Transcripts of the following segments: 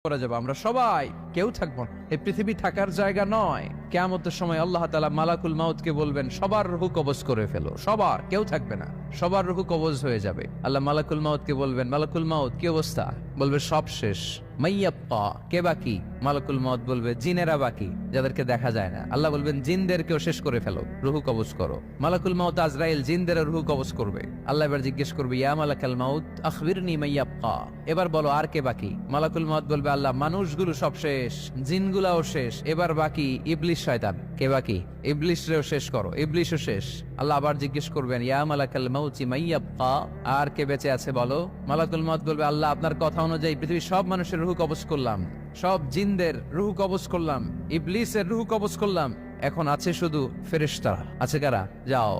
করা যাবে, আমরা সবাই কেউ থাকবো না। এই পৃথিবী থাকার জায়গা নয়। কিয়ামতের সময় আল্লাহ তাআলা মালাকুল মাউতকে বলবেন, সবার রূহ কবজ করে ফেলো, সবার, কেউ থাকবে না, সবার রূহ কবজ হয়ে যাবে। আল্লাহ মালাকুল মাউতকে বলবেন, মালাকুল মাউত কি অবস্থা? বলবে সব শেষ। মাইয়াব্বা, কে বাকি? মালাকুল মাউত বলবে জিনেরা বাকি, যাদেরকে দেখা যায় না। আল্লাহ বলবেন জিনদেরকেও শেষ করে ফেলো, রূহ কবজ করো। মালাকুল মাউত আজরাইল জিনদের রূহ কবজ করবে। আল্লাহ এবার জিজ্ঞেস করবে, ইয়া মালাকাল মাউত আখবিরনি মাইয়াব্বা, এবার বলো আর কে বাকি? মালাকুল মাউত বলবে, আল্লাহ মানুষগুলো সব শেষ, জিনগুলাও শেষ, এবার বাকি ইবলিস শয়তান। কে বাকি? ইবলিসরেও শেষ করো, ইবলিসও শেষ। আল্লাহ আবার জিজ্ঞেস করবেন, ইয়া মালাকাল মাউতি মাইয়াব্বা, আর কে বেঁচে আছে বলো? মালাকুল মাউত বলবে, আল্লাহ আপনার কথা অনুযায়ী পৃথিবীর সব মানুষের রূহ কবজ করলাম, সব জিনদের রূহ কবজ করলাম, ইবলিসের রূহ কবজ করলাম, এখন আছে শুধু ফেরেশতা। আছে কারা? যাও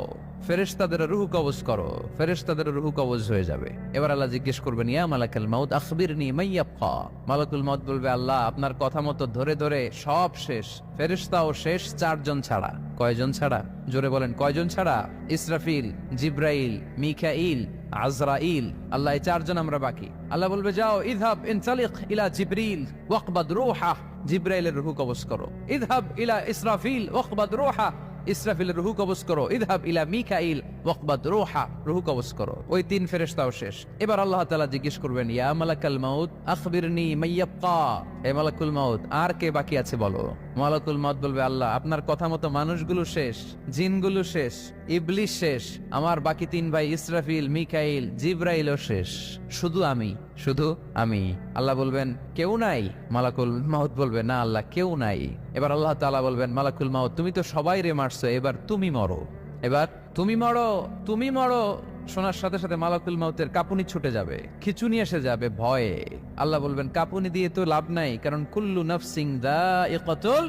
ফেরেশতাদের রূহ কবজ করো। ফেরেশতাদের রূহ কবজ হয়ে যাবে। এবার আল্লাহ জিজ্ঞেস করবেন, ইয়া মালাকাল মাউত আখবিরনি মাইয়াব্বা। মালাকুল মাউত বলবে, আল্লাহ আপনার কথা মতো ধরে ধরে সব শেষ, ফেরেশতাও শেষ, 4 জন ছাড়া। কয়জন ছাড়া? জোরে বলেন, কয়জন ছাড়া? ইসরাফিল, জিব্রাইল, মিকাইল, আজরাইল। আল্লাহ এই 4 জন আমরা বাকি। আল্লাহ বলবে, যাও ইযহাব ইনতালিক ইলা জিবরিল ওয়াকবাদ রূহা, জিব্রাইলের রূহ কবজ করো। ইযহাব ইলা ইসরাফিল ওয়াকবাদ রূহা, ইসরাফিলের রূহ কবজ করো। ইযহাব ইলা মিকাইল ওয়াকবাদ রূহা, রূহ কবজ করো। ওই 3 ফেরেশতাও শেষ। এবার আল্লাহ তাআলা জিজ্ঞেস করবেন, ইয়া মালাকাল মাউত আখবিরনি মাইয়াব্বা, হে মালাকুল মাউত আর কে বাকি আছে বলো? মালাকুল মাউত বলবে, আল্লাহ আপনার কথা মতো মানুষগুলো শেষ, জিনগুলো শেষ, ইবলিস শেষ, আমার বাকি 3 ভাই ইসরাফিল, মিকাইল, জিব্রাইলও শেষ, শুধু আমি, শুধু আমি। আল্লাহ বলবেন, কেউ নাই? মালাকুল মাউত বলবে, না আল্লাহ কেউ নাই। এবার আল্লাহ তাআলা বলবেন, মালাকুল মাউত তুমি তো সবাই রে মারছো, এবার তুমি মরো, এবার তুমি মরো, তুমি মরো। শোনার সাথে সাথে মালাকুল মাউতের কাঁপুনি ছুটে যাবে, খিচুনি এসে যাবে ভয়ে। আল্লাহ বলবেন, কাঁপুনি দিয়ে তো লাভ নাই, কারণ কুল্লু নাফসিন যায়িকাতুল।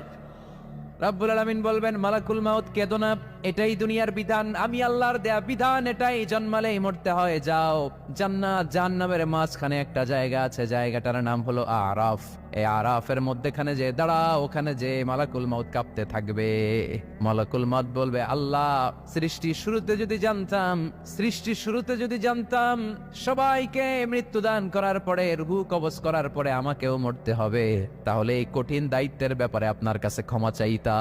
রাব্বুল আলামিন বলবেন, মালাকুল মাউত কেঁদো না, এটাই দুনিয়ার বিধান, আমি আল্লাহর দেয়া বিধান, এটাই, জন্মালেই মরতে হয়। যাও, জান্নাত জাহান্নামের মাঝখানে একটা জায়গা আছে, জায়গাটার নাম হলো আরাফ। এই আরাফের মধ্যখানে যে দাঁড়াও, ওখানে যে মালাকুল মাউত কাঁপতে থাকবে। মালাকুল মাউত বলবে, আল্লাহ সৃষ্টির শুরুতে যদি জানতাম, সৃষ্টির শুরুতে যদি জানতাম সবাইকে মৃত্যুদান করার পরে, রূহ কবজ করার পরে আমাকেও মরতে হবে, তাহলে এই কঠিন দায়িত্বের ব্যাপারে আপনার কাছে ক্ষমা চাইতাম।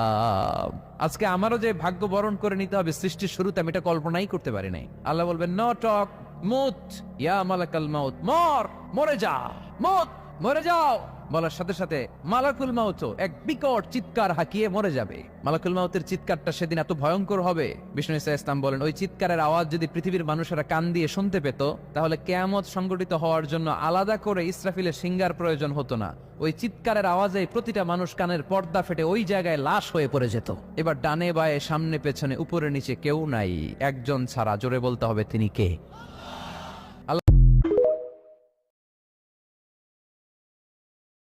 আজকে আমারও যে ভাগ্য বরণ করে নিতে হবে সৃষ্টির শুরুতে, আমি এটা কল্পনাই করতে পারি নাই। আল্লাহ বলবেন, নো টক, মুত ইয়া মালাকাল মাউত, মর, মরে যা, মুত, মরে যাও। বলার সাথে সাথে মালাকুল মাউত এক বিকট চিৎকার হাঁকিয়ে মরে যাবে। মালাকুল মাউতের চিৎকারটা সেদিন এত ভয়ঙ্কর হবে, বিষ্ণু ঈসা ইসলাম বলেন, ওই চিৎকারের আওয়াজ যদি পৃথিবীর মানুষেরা কান দিয়ে শুনতে পেত, তাহলে কিয়ামত সংগঠিত হওয়ার জন্য আলাদা করে ইসরাফিলের সিঙ্গার প্রয়োজন হতো না। ওই চিৎকারের আওয়াজে প্রতিটা মানুষ কানের পর্দা ফেটে ওই জায়গায় লাশ হয়ে পড়ে যেত। এবার ডানে বায়ে সামনে পেছনে উপরে নিচে কেউ নাই, একজন ছাড়া। জোরে বলতে হবে, তিনি কে?